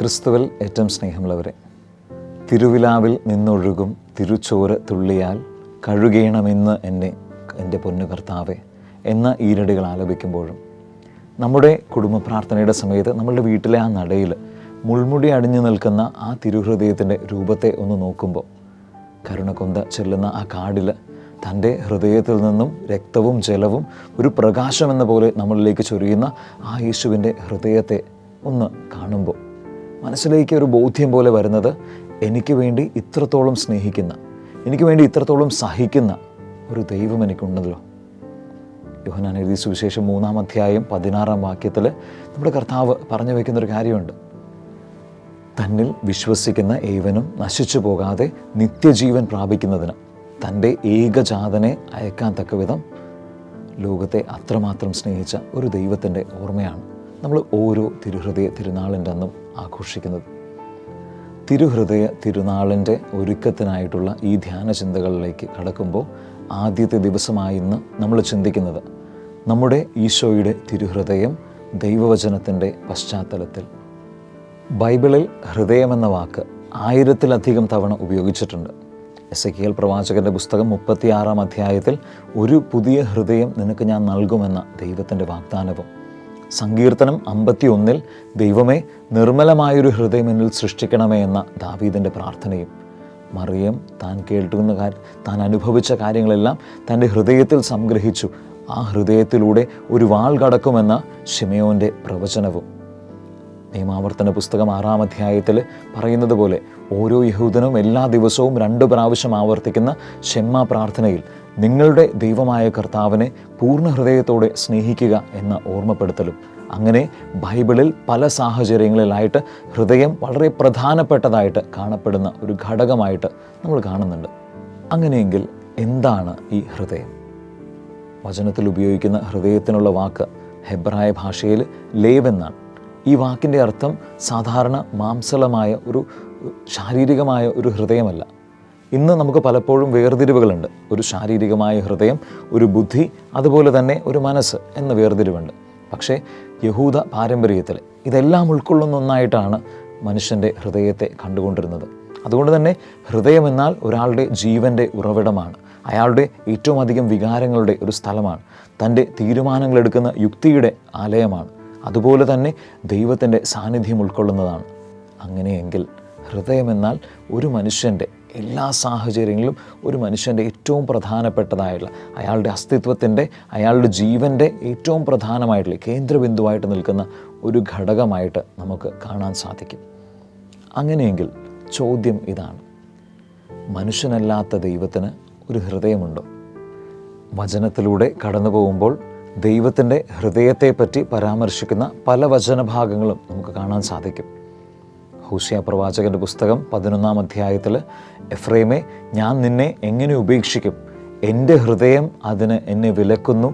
ക്രിസ്തുവിൽ ഏറ്റവും സ്നേഹമുള്ളവരെ, തിരുവിലാവിൽ നിന്നൊഴുകും തിരുച്ചോര തുള്ളിയാൽ കഴുകേണമെന്ന് എൻ്റെ പൊന്നു കർത്താവെ എന്ന ഈരടികൾ ആലപിക്കുമ്പോഴും, നമ്മുടെ കുടുംബ പ്രാർത്ഥനയുടെ സമയത്ത് നമ്മളുടെ വീട്ടിലെ ആ നടയിൽ മുൾമുടി അടിഞ്ഞു നിൽക്കുന്ന ആ തിരുഹൃദയത്തിൻ്റെ രൂപത്തെ ഒന്ന് നോക്കുമ്പോൾ, കരുണ കൊന്ത ചെല്ലുന്ന ആ കാടിൽ തൻ്റെ ഹൃദയത്തിൽ നിന്നും രക്തവും ജലവും ഒരു പ്രകാശമെന്ന പോലെ നമ്മളിലേക്ക് ചൊരിയുന്ന ആ യേശുവിൻ്റെ ഹൃദയത്തെ ഒന്ന് കാണുമ്പോൾ മനസ്സിലേക്ക് ഒരു ബോധ്യം പോലെ വരുന്നത്, എനിക്ക് വേണ്ടി ഇത്രത്തോളം സ്നേഹിക്കുന്ന, എനിക്ക് വേണ്ടി ഇത്രത്തോളം സഹിക്കുന്ന ഒരു ദൈവം എനിക്കുണ്ടല്ലോ. യോഹന്നാൻ എഴുതിയ സുവിശേഷം 3-ാം അധ്യായം 16-ാം വാക്യത്തിൽ നമ്മുടെ കർത്താവ് പറഞ്ഞു വയ്ക്കുന്നൊരു കാര്യമുണ്ട്. തന്നിൽ വിശ്വസിക്കുന്ന ഏവനും നശിച്ചു പോകാതെ നിത്യജീവൻ പ്രാപിക്കുന്നതിന് തൻ്റെ ഏകജാതനെ അയക്കാൻ തക്കവിധം ലോകത്തെ അത്രമാത്രം സ്നേഹിച്ച ഒരു ദൈവത്തിൻ്റെ ഓർമ്മയാണ് നമ്മൾ ഓരോ തിരുഹൃദയ തിരുനാളിൻ്റെ അന്നും ആഘോഷിക്കുന്നത്. തിരുഹൃദയ തിരുനാളിൻ്റെ ഒരുക്കത്തിനായിട്ടുള്ള ഈ ധ്യാന ചിന്തകളിലേക്ക് കടക്കുമ്പോൾ ആദ്യത്തെ ദിവസമായി ഇന്ന് നമ്മൾ ചിന്തിക്കുന്നത് നമ്മുടെ ഈശോയുടെ തിരുഹൃദയം ദൈവവചനത്തിൻ്റെ പശ്ചാത്തലത്തിൽ. ബൈബിളിൽ ഹൃദയമെന്ന വാക്ക് 1000-ലധികം തവണ ഉപയോഗിച്ചിട്ടുണ്ട്. എസെക്കിയേൽ പ്രവാചകൻ്റെ പുസ്തകം 36-ാം അധ്യായത്തിൽ ഒരു പുതിയ ഹൃദയം നിനക്ക് ഞാൻ നൽകുമെന്ന ദൈവത്തിൻ്റെ വാഗ്ദാനവും, സങ്കീർത്തനം 51-ൽ ദൈവമേ നിർമ്മലമായൊരു ഹൃദയം എന്നിൽ സൃഷ്ടിക്കണമേ എന്ന ദാവീദിൻ്റെ പ്രാർത്ഥനയും, മറിയം താൻ അനുഭവിച്ച കാര്യങ്ങളെല്ലാം തൻ്റെ ഹൃദയത്തിൽ സംഗ്രഹിച്ചു, ആ ഹൃദയത്തിലൂടെ ഒരു വാൾ കടക്കുമെന്ന ശിമയോൻ്റെ പ്രവചനവും, നിയമാവർത്തന പുസ്തകം 6-ാം അധ്യായത്തിൽ പറയുന്നത് പോലെ ഓരോ യഹൂദനും എല്ലാ ദിവസവും 2 പ്രാവശ്യം ആവർത്തിക്കുന്ന ഷെമ്മ പ്രാർത്ഥനയിൽ നിങ്ങളുടെ ദൈവമായ കർത്താവിനെ പൂർണ്ണ ഹൃദയത്തോടെ സ്നേഹിക്കുക എന്ന ഓർമ്മപ്പെടുത്തലും, അങ്ങനെ ബൈബിളിൽ പല സാഹചര്യങ്ങളിലായിട്ട് ഹൃദയം വളരെ പ്രധാനപ്പെട്ടതായിട്ട് കാണപ്പെടുന്ന ഒരു ഘടകമായിട്ട് നമ്മൾ കാണുന്നുണ്ട്. അങ്ങനെയെങ്കിൽ എന്താണ് ഈ ഹൃദയം? വചനത്തിൽ ഉപയോഗിക്കുന്ന ഹൃദയത്തിനുള്ള വാക്ക് ഹെബ്രായ ഭാഷയിൽ ലേവ് എന്നാണ്. ഈ വാക്കിൻ്റെ അർത്ഥം സാധാരണ മാംസളമായ ഒരു ശാരീരികമായ ഒരു ഹൃദയമല്ല. ഇന്ന് നമുക്ക് പലപ്പോഴും വേർതിരിവുകളുണ്ട്. ഒരു ശാരീരികമായ ഹൃദയം, ഒരു ബുദ്ധി, അതുപോലെ തന്നെ ഒരു മനസ്സ് എന്ന വേർതിരിവുണ്ട്. പക്ഷേ യഹൂദ പാരമ്പര്യത്തിൽ ഇതെല്ലാം ഉൾക്കൊള്ളുന്ന ഒന്നായിട്ടാണ് മനുഷ്യൻ്റെ ഹൃദയത്തെ കണ്ടുകൊണ്ടിരുന്നത്. അതുകൊണ്ട് തന്നെ ഹൃദയമെന്നാൽ ഒരാളുടെ ജീവൻ്റെ ഉറവിടമാണ്, അയാളുടെ ഏറ്റവും അധികം വികാരങ്ങളുടെ ഒരു സ്ഥലമാണ്, തൻ്റെ തീരുമാനങ്ങളെടുക്കുന്ന യുക്തിയുടെ ആലയമാണ്, അതുപോലെ തന്നെ ദൈവത്തിൻ്റെ സാന്നിധ്യം ഉൾക്കൊള്ളുന്നതാണ്. അങ്ങനെയെങ്കിൽ ഹൃദയമെന്നാൽ ഒരു മനുഷ്യൻ്റെ എല്ലാ സാഹചര്യങ്ങളിലും ഒരു മനുഷ്യൻ്റെ ഏറ്റവും പ്രധാനപ്പെട്ടതായിട്ടുള്ള, അയാളുടെ അസ്തിത്വത്തിൻ്റെ, അയാളുടെ ജീവൻ്റെ ഏറ്റവും പ്രധാനമായിട്ടുള്ള കേന്ദ്രബിന്ദുവായിട്ട് നിൽക്കുന്ന ഒരു ഘടകമായിട്ട് നമുക്ക് കാണാൻ സാധിക്കും. അങ്ങനെയെങ്കിൽ ചോദ്യം ഇതാണ്, മനുഷ്യനല്ലാത്ത ദൈവത്തിന് ഒരു ഹൃദയമുണ്ടോ? വചനത്തിലൂടെ കടന്നു പോകുമ്പോൾ ദൈവത്തിൻ്റെ ഹൃദയത്തെപ്പറ്റി പരാമർശിക്കുന്ന പല വചനഭാഗങ്ങളും നമുക്ക് കാണാൻ സാധിക്കും. ഹോശിയ പ്രവാചകൻ്റെ പുസ്തകം 11-ാം അധ്യായത്തിൽ എഫ്രൈമേ, ഞാൻ നിന്നെ എങ്ങനെ ഉപേക്ഷിക്കും, എൻ്റെ ഹൃദയം അതിന് എന്നെ വിലക്കുന്നു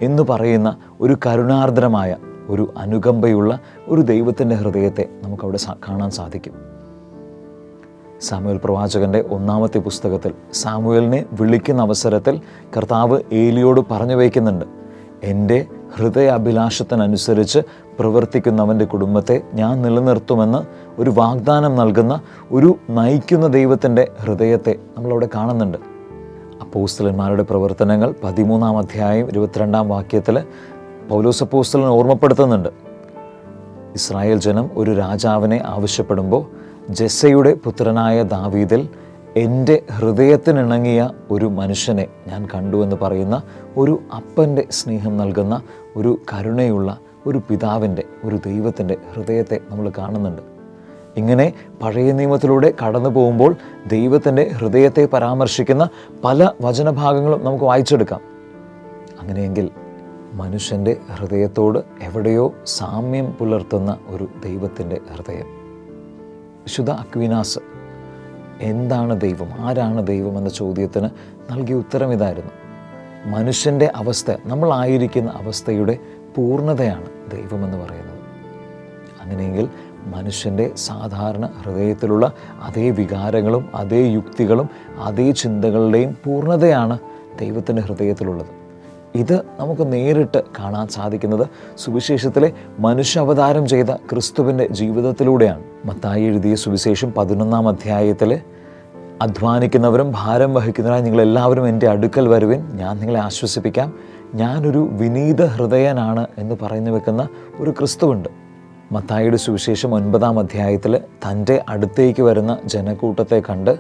എന്ന് പറയുന്ന ഒരു കരുണാർദ്രമായ, ഒരു അനുകമ്പയുള്ള ഒരു ദൈവത്തിൻ്റെ ഹൃദയത്തെ നമുക്കവിടെ കാണാൻ സാധിക്കും. സാമുവേൽ പ്രവാചകൻ്റെ 1-ാമത്തെ പുസ്തകത്തിൽ സാമുവേലിനെ വിളിക്കുന്ന അവസരത്തിൽ കർത്താവ് ഏലിയോട് പറഞ്ഞു വയ്ക്കുന്നുണ്ട്, എൻ്റെ ഹൃദയ അഭിലാഷത്തിനനുസരിച്ച് പ്രവർത്തിക്കുന്നവൻ്റെ കുടുംബത്തെ ഞാൻ നിലനിർത്തുമെന്ന് ഒരു വാഗ്ദാനം നൽകുന്ന, ഒരു നയിക്കുന്ന ദൈവത്തിൻ്റെ ഹൃദയത്തെ നമ്മളവിടെ കാണുന്നുണ്ട്. അപ്പോസ്തലന്മാരുടെ പ്രവർത്തനങ്ങൾ 13-ാം അധ്യായം 22-ാം വാക്യത്തിൽ പൗലോസ് അപ്പോസ്തലൻ ഓർമ്മപ്പെടുത്തുന്നുണ്ട്, ഇസ്രായേൽ ജനം ഒരു രാജാവിനെ ആവശ്യപ്പെടുമ്പോൾ ജെസ്സയുടെ പുത്രനായ ദാവീദിൽ എൻ്റെ ഹൃദയത്തിനിണങ്ങിയ ഒരു മനുഷ്യനെ ഞാൻ കണ്ടു എന്ന് പറയുന്ന ഒരു അപ്പൻ്റെ സ്നേഹം നൽകുന്ന, ഒരു കരുണയുള്ള ഒരു പിതാവിൻ്റെ, ഒരു ദൈവത്തിൻ്റെ ഹൃദയത്തെ നമ്മൾ കാണുന്നുണ്ട്. ഇങ്ങനെ പഴയ നിയമത്തിലൂടെ കടന്നു പോകുമ്പോൾ ദൈവത്തിൻ്റെ ഹൃദയത്തെ പരാമർശിക്കുന്ന പല വചനഭാഗങ്ങളും നമുക്ക് വായിച്ചെടുക്കാം. അങ്ങനെയെങ്കിൽ മനുഷ്യൻ്റെ ഹൃദയത്തോട് എവിടെയോ സാമ്യം പുലർത്തുന്ന ഒരു ദൈവത്തിൻ്റെ ഹൃദയം. വിശുദ്ധ അക്വീനാസ് എന്താണ് ദൈവം, ആരാണ് ദൈവം എന്ന ചോദ്യത്തിന് നൽകിയ ഉത്തരം ഇതായിരുന്നു, മനുഷ്യൻ്റെ അവസ്ഥ, നമ്മളായിരിക്കുന്ന അവസ്ഥയുടെ പൂർണ്ണതയാണ് ദൈവമെന്ന് പറയുന്നത്. അങ്ങനെയെങ്കിൽ മനുഷ്യൻ്റെ സാധാരണ ഹൃദയത്തിലുള്ള അതേ വികാരങ്ങളും അതേ യുക്തികളും അതേ ചിന്തകളുടെയും പൂർണ്ണതയാണ് ദൈവത്തിൻ്റെ ഹൃദയത്തിലുള്ളത്. ഇത് നമുക്ക് നേരിട്ട് കാണാൻ സാധിക്കുന്നത് സുവിശേഷത്തിലെ മനുഷ്യാവതാരം ചെയ്ത ക്രിസ്തുവിൻ്റെ ജീവിതത്തിലൂടെയാണ്. മത്തായി എഴുതിയ സുവിശേഷം 11-ാം അധ്യായത്തിൽ അധ്വാനിക്കുന്നവരും ഭാരം വഹിക്കുന്നവരായി നിങ്ങളെല്ലാവരും എൻ്റെ അടുക്കൽ വരുവിൻ, ഞാൻ നിങ്ങളെ ആശ്വസിപ്പിക്കാം, ഞാനൊരു വിനീത ഹൃദയനാണ് എന്ന് പറഞ്ഞു വെക്കുന്ന ഒരു ക്രിസ്തുവുണ്ട്. മത്തായിയുടെ സുവിശേഷം 9-ാം അധ്യായത്തിൽ തൻ്റെ അടുത്തേക്ക് വരുന്ന ജനക്കൂട്ടത്തെ കണ്ട്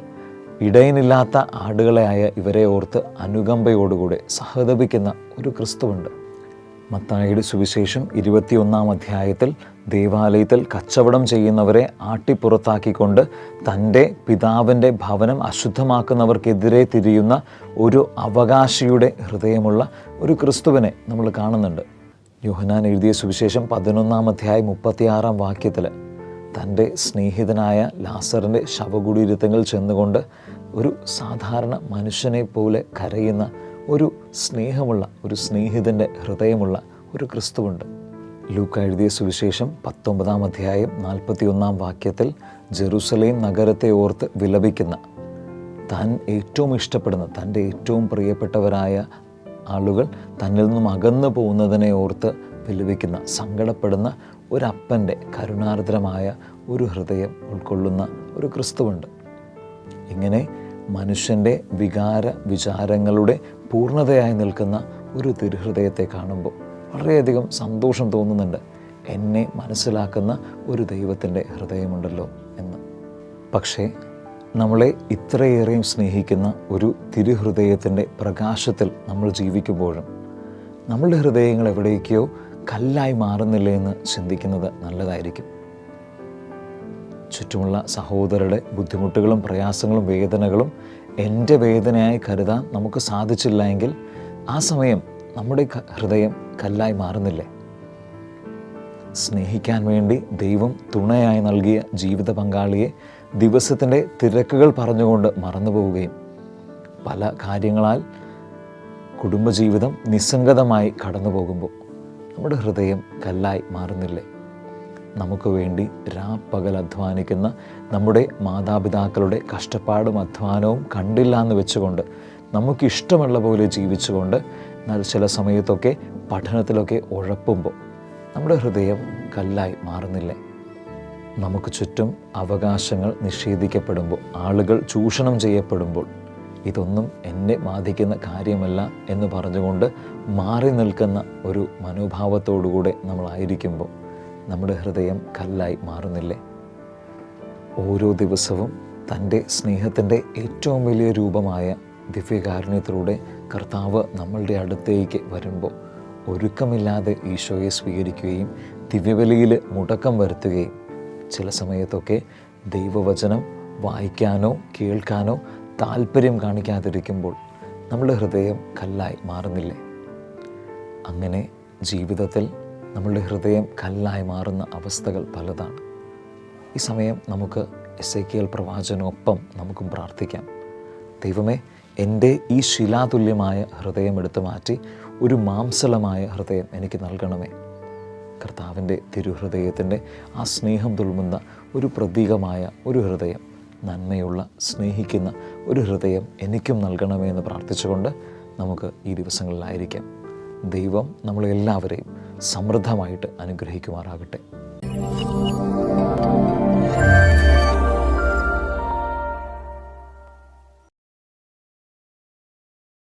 ഇടയനില്ലാത്ത ആടുകളെയായ ഇവരെ ഓർത്ത് അനുകമ്പയോടുകൂടെ സഹതപിക്കുന്ന ഒരു ക്രിസ്തുവുണ്ട്. മത്തായിയുടെ സുവിശേഷം 21-ാം അധ്യായത്തിൽ ദേവാലയത്തിൽ കച്ചവടം ചെയ്യുന്നവരെ ആട്ടിപ്പുറത്താക്കിക്കൊണ്ട് തൻ്റെ പിതാവിൻ്റെ ഭവനം അശുദ്ധമാക്കുന്നവർക്കെതിരെ തിരിയുന്ന ഒരു അവകാശിയുടെ ഹൃദയമുള്ള ഒരു ക്രിസ്തുവിനെ നമ്മൾ കാണുന്നുണ്ട്. യോഹന്നാൻ എഴുതിയ സുവിശേഷം 11-ാം അധ്യായം 36-ാം വാക്യത്തിൽ തൻ്റെ സ്നേഹിതനായ ലാസറിൻ്റെ ശവകുടീരത്തിൽ ചെന്നുകൊണ്ട് ഒരു സാധാരണ മനുഷ്യനെ പോലെ കരയുന്ന ഒരു സ്നേഹമുള്ള ഒരു സ്നേഹിതൻ്റെ ഹൃദയമുള്ള ഒരു ക്രിസ്തുവുണ്ട്. ലൂക്ക എഴുതിയ സുവിശേഷം 19-ാം അധ്യായം 41-ാം വാക്യത്തിൽ ജെറുസലേം നഗരത്തെ ഓർത്ത് വിലപിക്കുന്ന, താൻ ഏറ്റവും ഇഷ്ടപ്പെടുന്ന തൻ്റെ ഏറ്റവും പ്രിയപ്പെട്ടവരായ ആളുകൾ തന്നിൽ നിന്നും അകന്നു പോകുന്നതിനെ ഓർത്ത് വിലപിക്കുന്ന, സങ്കടപ്പെടുന്ന ഒരപ്പൻ്റെ കരുണാർദ്രമായ ഒരു ഹൃദയം ഉൾക്കൊള്ളുന്ന ഒരു ക്രിസ്തുവുണ്ട്. ഇങ്ങനെ മനുഷ്യൻ്റെ വിചാരങ്ങളുടെ പൂർണ്ണതയായി നിൽക്കുന്ന ഒരു തിരുഹൃദയത്തെ കാണുമ്പോൾ വളരെയധികം സന്തോഷം തോന്നുന്നുണ്ട്. എന്നെ മനസ്സിലാക്കുന്ന ഒരു ദൈവത്തിൻ്റെ ഹൃദയമുണ്ടല്ലോ എന്ന്. പക്ഷേ നമ്മളെ ഇത്രയേറെയും സ്നേഹിക്കുന്ന ഒരു തിരുഹൃദയത്തിൻ്റെ പ്രകാശത്തിൽ നമ്മൾ ജീവിക്കുമ്പോഴും നമ്മളുടെ ഹൃദയങ്ങൾ എവിടേക്കോ കല്ലായി മാറുന്നില്ലേ എന്ന് ചിന്തിക്കുന്നത് നല്ലതായിരിക്കും. ചുറ്റുമുള്ള സഹോദരരുടെ ബുദ്ധിമുട്ടുകളും പ്രയാസങ്ങളും വേദനകളും എൻ്റെ വേദനയായി കരുതാൻ നമുക്ക് സാധിച്ചില്ല എങ്കിൽ ആ സമയം നമ്മുടെ ഹൃദയം കല്ലായി മാറുന്നില്ലേ? സ്നേഹിക്കാൻ വേണ്ടി ദൈവം തുണയായി നൽകിയ ജീവിത പങ്കാളിയെ ദിവസത്തിൻ്റെ തിരക്കുകൾ പറഞ്ഞുകൊണ്ട് മറന്നുപോവുകയും പല കാര്യങ്ങളാൽ കുടുംബജീവിതം നിസ്സംഗതമായി കടന്നു പോകുമ്പോൾ നമ്മുടെ ഹൃദയം കല്ലായി മാറുന്നില്ലേ? നമുക്ക് വേണ്ടി രാപ്പകൽ അധ്വാനിക്കുന്ന നമ്മുടെ മാതാപിതാക്കളുടെ കഷ്ടപ്പാടും അധ്വാനവും കണ്ടില്ല എന്ന് വെച്ചുകൊണ്ട് നമുക്കിഷ്ടമുള്ള പോലെ ജീവിച്ചുകൊണ്ട് ചില സമയത്തൊക്കെ പഠനത്തിലൊക്കെ ഉഴപ്പുമ്പോൾ നമ്മുടെ ഹൃദയം കല്ലായി മാറുന്നില്ലേ? നമുക്ക് ചുറ്റും അവകാശങ്ങൾ നിഷേധിക്കപ്പെടുമ്പോൾ, ആളുകൾ ചൂഷണം ചെയ്യപ്പെടുമ്പോൾ ഇതൊന്നും എന്നെ ബാധിക്കുന്ന കാര്യമല്ല എന്ന് പറഞ്ഞുകൊണ്ട് മാറി നിൽക്കുന്ന ഒരു മനോഭാവത്തോടുകൂടെ നമ്മളായിരിക്കുമ്പോൾ നമ്മുടെ ഹൃദയം കല്ലായി മാറുന്നില്ലേ? ഓരോ ദിവസവും തൻ്റെ സ്നേഹത്തിൻ്റെ ഏറ്റവും വലിയ രൂപമായ ദിവ്യകാരുണ്യത്തിലൂടെ കർത്താവ് നമ്മളുടെ അടുത്തേക്ക് വരുമ്പോൾ ഒരുക്കമില്ലാതെ ഈശോയെ സ്വീകരിക്കുകയും ദിവ്യബലിയിൽ മുടക്കം വരുത്തുകയും ചില സമയത്തൊക്കെ ദൈവവചനം വായിക്കാനോ കേൾക്കാനോ താല്പര്യം കാണിക്കാതിരിക്കുമ്പോൾ നമ്മുടെ ഹൃദയം കല്ലായി മാറുന്നില്ലേ? അങ്ങനെ ജീവിതത്തിൽ നമ്മളുടെ ഹൃദയം കല്ലായി മാറുന്ന അവസ്ഥകൾ പലതാണ്. ഈ സമയം നമുക്ക് എസേക്കിയേൽ പ്രവാചകനൊപ്പം നമുക്കും പ്രാർത്ഥിക്കാം. ദൈവമേ, എൻ്റെ ഈ ശിലാതുല്യമായ ഹൃദയം എടുത്തു മാറ്റി ഒരു മാംസളമായ ഹൃദയം എനിക്ക് നൽകണമേ. കർത്താവിൻ്റെ തിരുഹൃദയത്തിൻ്റെ ആ സ്നേഹം തുളുമ്പുന്ന ഒരു പ്രതീകമായ ഒരു ഹൃദയം, നന്മയുള്ള സ്നേഹിക്കുന്ന ഒരു ഹൃദയം എനിക്കും നൽകണമേ എന്ന് പ്രാർത്ഥിച്ചുകൊണ്ട് നമുക്ക് ഈ ദിവസങ്ങളിലായിരിക്കാം. ദൈവം നമ്മളെല്ലാവരെയും സമൃദ്ധമായിട്ട് അനുഗ്രഹിക്കുമാറാകട്ടെ.